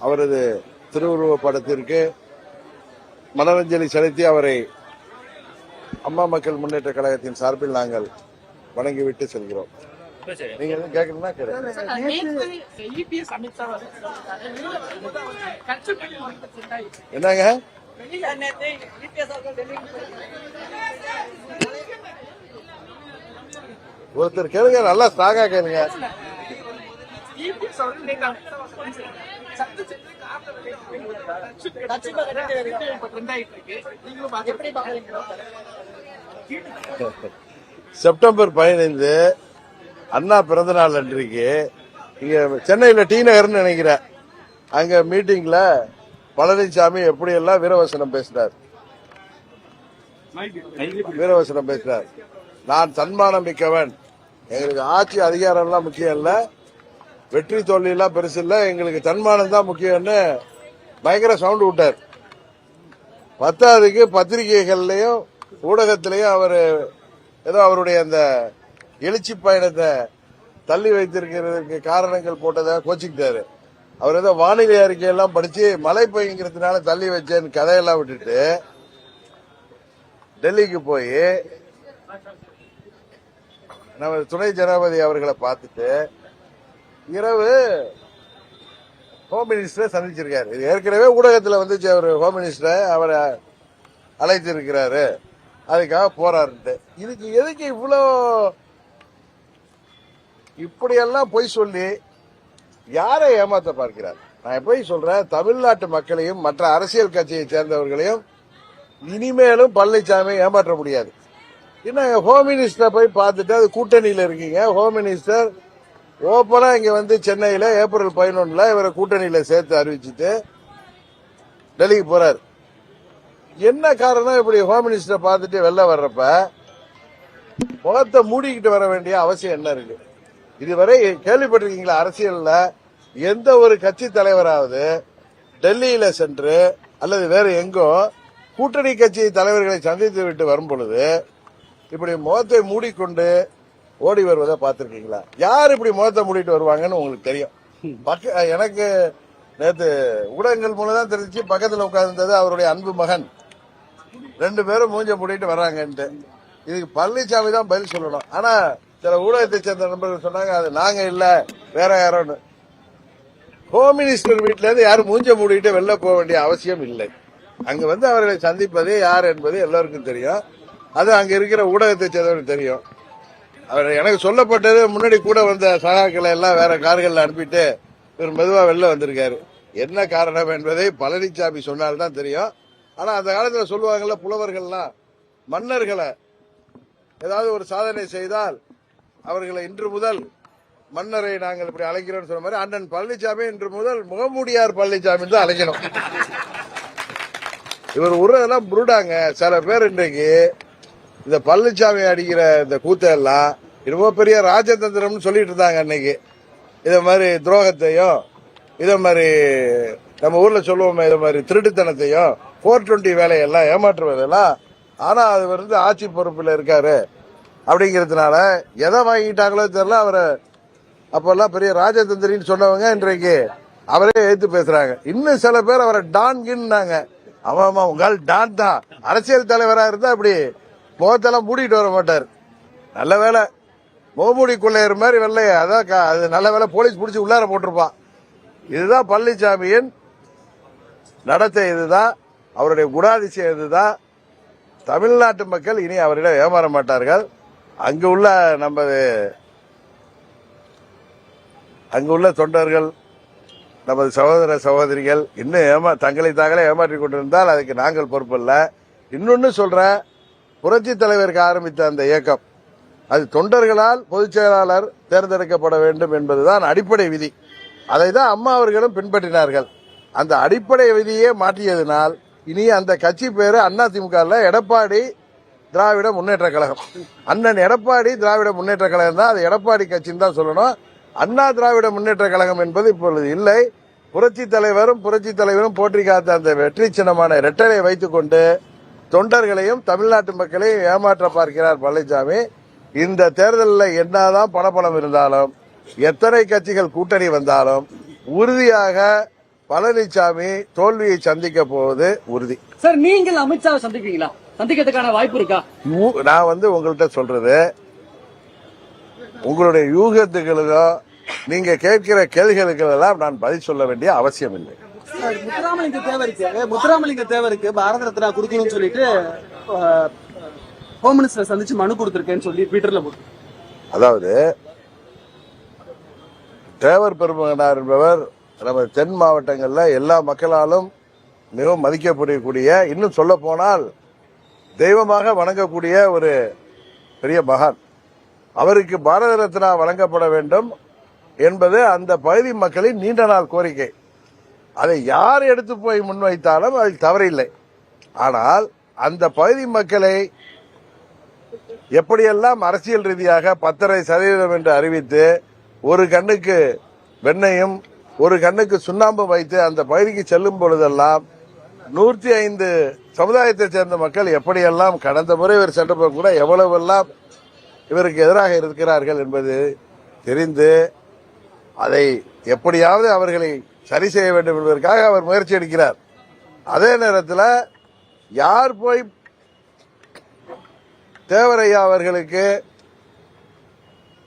அவரது திருவுருவ படத்திற்கு மலரஞ்சலி செலுத்தி அவரை அம்மா மக்கள் முன்னேற்ற கழகத்தின் சார்பில் நாங்கள் வணங்கிவிட்டு செல்கிறோம். நீங்க எதுவும் கேட்கணும்னா என்னங்க ஒருத்தர் கேளுங்க, நல்லா ஸ்ட்ராங்கா கேளுங்க. செப்டம்பர் 15 அண்ணா பிறந்த நாள் அன்றைக்கு இங்க சென்னையில டி நகர்னு நினைக்கிறேன், அங்க மீட்டிங்ல பழனிசாமி எப்படி எல்லாம் வீரவசனம் பேசினார். நான் தன்மானம் மிக்கவன், எங்களுக்கு ஆட்சி அதிகாரம் எல்லாம் முக்கியம் இல்ல, வெற்றி தோல்வி எல்லாம் பெருசு இல்ல, எங்களுக்கு தன்மானம் தான் முக்கியம்னு பயங்கர சவுண்ட் விட்டார். பத்தாவதுக்கு பத்திரிகைகள்லயும் ஊடகத்திலையும் அவர் ஏதோ அவருடைய அந்த எழுச்சி பயணத்தை தள்ளி வைத்திருக்கிறதுக்கு காரணங்கள் போட்டதாக கோச்சிக்கிட்டாரு. அவர் ஏதோ வானிலை அறிக்கையெல்லாம் படிச்சு மழை பெய்யுங்கிறதுனால தள்ளி வச்சேன்னு கதையெல்லாம் விட்டுட்டு டெல்லிக்கு போய் நமது துணை ஜனாதிபதி அவர்களை பார்த்துட்டு இரவு ஹோம் மினிஸ்டரை சந்திச்சிருக்காரு. இது ஏற்கனவே ஊடகத்தில் வந்துச்சு, அவர் ஹோம் மினிஸ்டரை அவரை அழைத்திருக்கிறாரு, அதுக்காக போறாரு. இதுக்கு எதுக்கு இவ்வளோ இப்படியெல்லாம் பொய் சொல்லி யாரை ஏமாத்த பார்க்கிறார்? நான் போய் சொல்றேன், தமிழ்நாட்டு மக்களையும் மற்ற அரசியல் கட்சியை சேர்ந்தவர்களையும் இனிமேலும் பழனிசாமி ஏமாற்ற முடியாது. என்ன ஹோம் மினிஸ்டரை போய் பார்த்துட்டு அது கூட்டணியில இருக்கீங்க, ஹோம் மினிஸ்டர் ஓப்பனா இங்க வந்து சென்னையில ஏப்ரல் 11 இவரை கூட்டணியில சேர்த்து அறிவிச்சுட்டு டெல்லிக்கு போறாரு. என்ன காரணம்? இப்படி ஹோம் மினிஸ்டரை பார்த்துட்டு வெளில வர்றப்ப முகத்தை மூடிக்கிட்டு வர வேண்டிய அவசியம் என்ன இருக்கு? இதுவரை கேள்விப்பட்டிருக்கீங்களா? அரசியல்ல எந்த ஒரு கட்சி தலைவராவது டெல்லியில சென்று அல்லது வேற எங்கோ கூட்டணி கட்சி தலைவர்களை சந்தித்து விட்டு வரும் பொழுது இப்படி முகத்தை மூடிக்கொண்டு ஓடி வருவதை பார்த்திருக்கீங்களா? யார் இப்படி முகத்தை மூடிட்டு வருவாங்கன்னு உங்களுக்கு தெரியும். எனக்கு நேற்று ஊடகங்கள் மூலம் தான் தெரிஞ்சு, பக்கத்தில் உட்கார்ந்தது அவருடைய அன்பு மகன், 2 பேரும் மூஞ்ச மூடிட்டு வர்றாங்கன்ட்டு. இதுக்கு பழனிசாமி தான் பதில் சொல்லணும். ஆனா சில ஊடகத்தை சேர்ந்த நண்பர்கள் சொன்னாங்க அது நாங்க இல்ல வேற யாரோன்னு. ஹோம் மினிஸ்டர் வீட்டில இருந்து யாரும் மூஞ்ச மூடிட்டு வெளில போக வேண்டிய அவசியம் இல்லை. அங்க வந்து அவர்களை சந்திப்பது யார் என்பது எல்லாருக்கும் தெரியும். அது அங்க இருக்கிற ஊடகத்தை சேர்ந்தவர்களுக்கு தெரியும். அவர் எனக்கு சொல்லப்பட்டது முன்னாடி கூட வந்த சகாக்களை எல்லாம் வேற கார்கள்ல அனுப்பிட்டு இவர் மெதுவா வெளில வந்திருக்காரு. என்ன காரணம் என்பதை பழனிசாமி சொன்னால்தான் தெரியும். ஆனா அந்த காலத்துல சொல்லுவாங்கல்ல புலவர்கள்லாம், மன்னர்களை ஏதாவது ஒரு சாதனை செய்தால் அவர்களை இன்று முதல் மன்னரை நாங்கள் இப்படி அழைக்கிறோம் சொன்ன மாதிரி அண்ணன் பழனிசாமி இன்று முதல் முகமூடியார் பழனிசாமி தான் அழைக்கணும். இவர் உறதெல்லாம் புருடாங்க. சில பேர் இன்றைக்கு இந்த பழனிசாமி அடிக்கிற இந்த கூத்தெல்லாம் ரொம்ப பெரிய ராஜதந்திரம்னு சொல்லிட்டு இருந்தாங்க அன்னைக்கு. இதை மாதிரி துரோகத்தையும் இதை மாதிரி நம்ம ஊர்ல சொல்லுவோமே இதை மாதிரி திருட்டுத்தனத்தையும் 420 வேலையெல்லாம் ஏமாற்றுவதெல்லாம். ஆனா அது வந்து ஆட்சி பொறுப்பில் இருக்காரு அப்படிங்கிறதுனால எதை வாங்கிட்டாங்களோ தெரியல. அவரை அப்பெல்லாம் பெரிய ராஜதந்திரின்னு சொன்னவங்க இன்றைக்கு அவரே எடுத்து பேசுறாங்க. இன்னும் சில பேர் அவரை டான்கின்னாங்க. ஆமா உங்கள் டான் தான். அரசியல் தலைவரா இருந்தா அப்படி முகத்தெல்லாம் மூடிட்டு வர மாட்டார். நல்ல வேலை முகமூடி கொள்ளையர் மாதிரி வெள்ளைய, அதான் அது நல்ல வேலை போலீஸ் பிடிச்சி உள்ளார போட்டிருப்பான். இதுதான் பழனிசாமியின் நடத்தை, இதுதான் அவருடைய குணாதிசயம், இதுதான். தமிழ்நாட்டு மக்கள் இனி அவரிடம் ஏமாற மாட்டார்கள். அங்குள்ள தொண்டர்கள், நமது சகோதர சகோதரிகள் இன்னும் தங்களை தாங்களே ஏமாற்றிக் கொண்டிருந்தால் அதுக்கு நாங்கள் பொறுப்பில்ல. இன்னொன்னு சொல்ற, புரட்சி தலைவருக்கு ஆரம்பித்த அந்த இயக்கம் அது தொண்டர்களால் பொதுச் செயலாளர் தேர்ந்தெடுக்கப்பட வேண்டும் என்பதுதான் அடிப்படை விதி. அதை தான் அம்மா அவர்களும் பின்பற்றினார்கள். அந்த அடிப்படை விதியே மாற்றியதனால் இனி அந்த கட்சி பேரு அதிமுக எடப்பாடி திராவிட முன்னேற்ற கழகம். அண்ணன் எடப்பாடி திராவிட முன்னேற்ற கழகம் தான். அது எடப்பாடி கட்சின்னு தான் சொல்லணும். அண்ணா திராவிட முன்னேற்ற கழகம் என்பது இப்பொழுது இல்லை. புரட்சி தலைவரும் போற்றி காத்த அந்த வெற்றி சின்னமான இரட்டலை வைத்துக் கொண்டு தொண்டர்களையும் தமிழ்நாட்டு மக்களையும் ஏமாற்ற பார்க்கிறார் பழனிசாமி. இந்த தேர்தலில் என்னதான் பணபலம் இருந்தாலும், எத்தனை கட்சிகள் கூட்டணி வந்தாலும் உறுதியாக பழனிசாமி தோல்வியை சந்திக்க போவது உறுதி. சார், நீங்கள் அமித்ஷாவை சந்திப்பீங்களா? சந்திக்கிறதுக்கான வாய்ப்பு இருக்கா? நான் உங்கள்கிட்ட சொல்றது, உங்களுடைய யூகத்துகளுக்கோ நீங்க கேட்கிற கேள்விகளுக்கு எல்லாம் நான் பதில் சொல்ல வேண்டிய அவசியம் இல்லை. முத்துராமலிங்க தேவருக்கு பாரத ரத்னா கொடுக்கணும்னு சொல்லிட்டு ஹோம் மினிஸ்டர் சந்திச்சு மனு கொடுத்திருக்கேன்னு சொல்லி ட்விட்டர்ல போட்டு. அதாவது தேவர் பெருமகனார் என்பவர் நம்ம தென் மாவட்டங்கள்ல எல்லா மக்களாலும் மிகவும் மதிக்கப்படக்கூடிய, இன்னும் சொல்ல போனால் தெய்வமாக வணங்கக்கூடிய ஒரு பெரிய மகான். அவருக்கு பாரத ரத்னா வழங்கப்பட வேண்டும் என்பது அந்த பகுதி மக்களின் நீண்ட நாள் கோரிக்கை. அதை யார் எடுத்து போய் முன்வைத்தாலும் அதில் தவறில்லை. ஆனால் அந்த பகுதி மக்களை எப்படியெல்லாம் அரசியல் ரீதியாக 10.5% என்று அறிவித்து ஒரு கண்ணுக்கு வெண்ணையும் ஒரு கண்ணுக்கு சுண்ணாம்பு வைத்து அந்த பகுதிக்கு செல்லும் பொழுதெல்லாம் 105 சமுதாயத்தை சேர்ந்த மக்கள் எப்படியெல்லாம் கடந்த முறை இவர் சென்றபோது கூட எவ்வளவெல்லாம் இவருக்கு எதிராக இருக்கிறார்கள் என்பது தெரிந்து அதை எப்படியாவது அவர்களை சரி செய்ய வேண்டும் என்பதற்காக அவர் முயற்சி எடுக்கிறார். அதே நேரத்தில் யார் போய் தேவரையா அவர்களுக்கு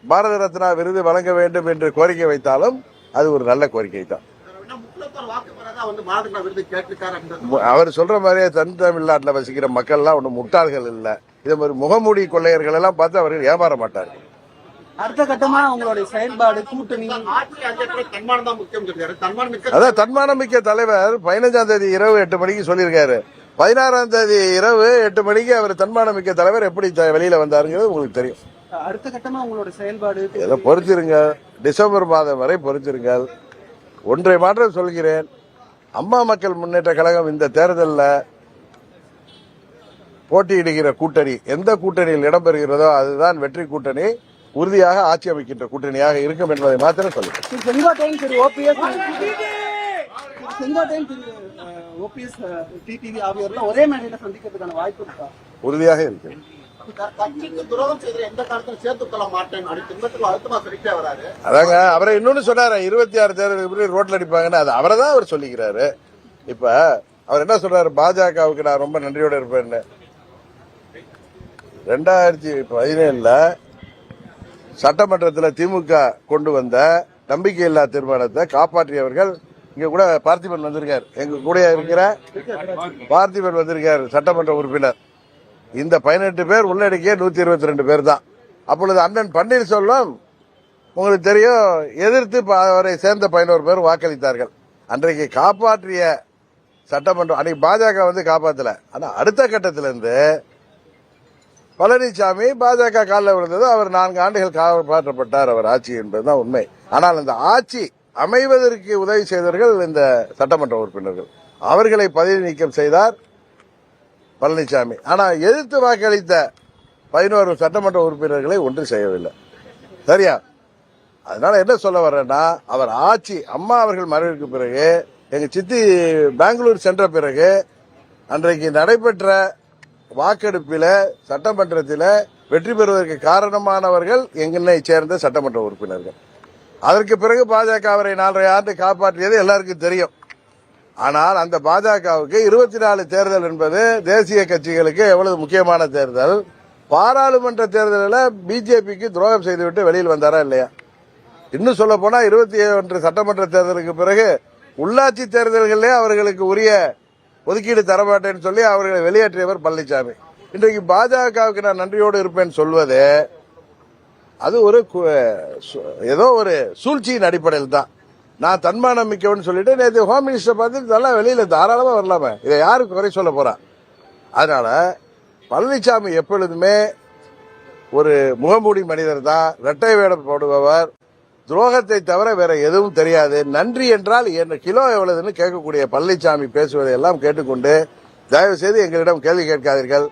பாரத ரத்னா விருது வழங்க வேண்டும் என்று கோரிக்கை வைத்தாலும் அது ஒரு நல்ல கோரிக்கை தான். அவர் சொல்ற மாதிரியே தென் தமிழ்நாட்டில் வசிக்கிற மக்கள் எல்லாம் ஒன்றும் முட்டாள்கள் இல்லை. இதே மாதிரி முகமூடி கொள்ளையர்கள் எல்லாம் பார்த்து அவர்கள் ஏமாற மாட்டார்கள். அடுத்த கட்டமா அவங்களுடைய செயல்பாடு கூட்டணி அதான் தன்மானம் மிக்க தலைவர் 15ஆம் தேதி இரவு 8 மணிக்கு சொல்லியிருக்காரு. 16ஆம் தேதி இரவு 8 மணிக்கு அவர் தன்மானம் மிக்க தலைவர் எப்படி வெளியில வந்தாருங்கிறது உங்களுக்கு தெரியும். அடுத்த கட்டமா உங்களோட செயல்பாடு ஏதோ பொறுத்திருங்க, டிசம்பர் மாதம் வரை பொறுத்திருங்கள். ஒன்றை மாற்றம் சொல்கிறேன், அம்மா மக்கள் முன்னேற்ற கழகம் இந்த தேர்தலில் போட்டியிடுகிற கூட்டணி எந்த கூட்டணியில் இடம்பெறுகிறதோ அதுதான் வெற்றி கூட்டணி, உறுதியாக ஆட்சி அமைக்கின்ற கூட்டணியாக இருக்கும் என்பதை மாத்திரம் சொல்லுங்கள். செங்கோட்டையன் திரு ஓபிஎஸ் டிடிவி ஆகியோர்லாம் ஒரே மேடையில சந்திக்கிறதுக்கான வாய்ப்பு இருக்கா? உறுதியாக இருக்கு. அதாங்க அவரை இன்னொன்னு சொன்னாரு, 26 தேர்தலுக்கு ரோட்ல அடிப்பாங்கன்னு. அது அவரை தான் அவர் சொல்லிக்கிறாரு. இப்ப அவர் என்ன சொல்றாரு, பாஜகவுக்கு நான் ரொம்ப நன்றியோட இருப்பேன்னு. 2017 சட்டமன்றத்தில் திமுக கொண்டு வந்த நம்பிக்கையில்லா தீர்மானத்தை காப்பாற்றியவர்கள் இங்க கூட பார்த்திபன் வந்திருக்கார், எங்க கூட இருக்கிற பார்த்திபன் வந்திருக்கார், சட்டமன்ற உறுப்பினர். இந்த 18 பேர் உள்ளடக்கிய 122 பேர் தான். அப்பொழுது அண்ணன் பன்னீர்செல்வம் உங்களுக்கு தெரியும் எதிர்த்து அவரை சேர்ந்த 11 பேர் வாக்களித்தார்கள். அன்றைக்கு காப்பாற்றிய சட்டமன்றம் அன்னைக்கு பாஜக காப்பாற்றல. ஆனா அடுத்த கட்டத்திலிருந்து பழனிசாமி பாஜக காலில் விழுந்தது. அவர் 4 ஆண்டுகள் காப்பாற்றப்பட்டார் அவர் ஆட்சி என்பதுதான் உண்மை. ஆனால் அந்த ஆட்சி அமைவதற்கு உதவி செய்தவர்கள் இந்த சட்டமன்ற உறுப்பினர்கள். அவர்களை பதவி நீக்கம் செய்தார் பழனிசாமி. ஆனால் எதிர்த்து வாக்களித்த 11 சட்டமன்ற உறுப்பினர்களை ஒன்றும் செய்யவில்லை. சரியா? அதனால என்ன சொல்ல வர்றேன்னா, அவர் ஆட்சி அம்மா அவர்கள் மறைவுக்கு பிறகு எங்க சித்தி பெங்களூர் சென்ற பிறகு அன்றைக்கு நடைபெற்ற வாக்கெடுப்பில சட்டமன்றத்தில் வெற்றி பெறுவதற்கு காரணமானவர்கள் எங்களை சேர்ந்த சட்டமன்ற உறுப்பினர்கள். அதற்கு பிறகு பாஜக அவரை 4.5 ஆண்டு காப்பாற்றியது எல்லாருக்கும் தெரியும். ஆனால் அந்த பாஜகவுக்கு 24 தேர்தல் என்பது தேசிய கட்சிகளுக்கு எவ்வளவு முக்கியமான தேர்தல். பாராளுமன்ற தேர்தலில் பிஜேபிக்கு துரோகம் செய்துவிட்டு வெளியில் வந்தாரா இல்லையா? இன்னும் சொல்ல போனா 21 சட்டமன்ற தேர்தலுக்கு பிறகு உள்ளாட்சி தேர்தல்களிலே அவர்களுக்கு உரிய ஒதுக்கீடு தரமாட்டேன்னு சொல்லி அவர்களை வெளியேற்றியவர் பழனிசாமி. இன்றைக்கு பாஜகவுக்கு நான் நன்றியோடு இருப்பேன் சொல்வது அது ஏதோ ஒரு சூழ்ச்சியின் அடிப்படையில் தான். நான் தன்மானம் மிக்கவன் சொல்லிட்டு நேற்று ஹோம் மினிஸ்டர் பார்த்து இதெல்லாம் வெளியில தாராளமா வரலாமே, இதை யாருக்கு குறை சொல்ல போறா? அதனால பழனிசாமி எப்பொழுதுமே ஒரு முகமூடி மனிதர் தான், இரட்டை வேடம் போடுபவர், துரோகத்தை தவிர வேற எதுவும் தெரியாது. நன்றி என்றால் என்ன கிலோ எவ்வளவுன்னு கேட்கக்கூடிய பழனிசாமி பேசுவதை எல்லாம் கேட்டுக்கொண்டு தயவு செய்து எங்களிடம் கேள்வி கேட்காதீர்கள்.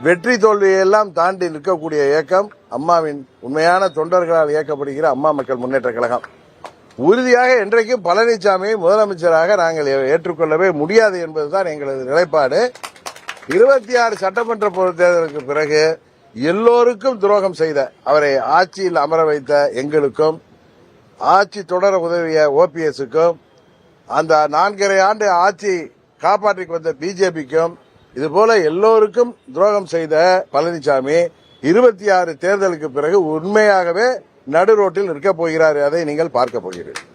வெற்றி தோல்வியெல்லாம் தாண்டி நிற்கக்கூடிய இயக்கம் அம்மாவின் உண்மையான தொண்டர்களால் இயக்கப்படுகிற அம்மா மக்கள் முன்னேற்ற கழகம். உறுதியாக என்றைக்கும் பழனிசாமியை முதலமைச்சராக நாங்கள் ஏற்றுக்கொள்ளவே முடியாது என்பதுதான் எங்களது நிலைப்பாடு. 26 சட்டமன்ற பொது தேர்தலுக்கு பிறகு எல்லோருக்கும் துரோகம் செய்த அவரை ஆட்சியில் அமர வைத்த எங்களுக்கும், ஆட்சி தொடர உதவிய ஓபிஎஸ்க்கும், அந்த 4.5 ஆண்டு ஆட்சி காப்பாற்றிக் வந்த பிஜேபிக்கும் இதுபோல எல்லோருக்கும் துரோகம் செய்த பழனிசாமி 26 தேர்தலுக்கு பிறகு உண்மையாகவே நடு ரோட்டில் இருக்க போகிறார். அதை நீங்கள் பார்க்க போகிறீர்கள்.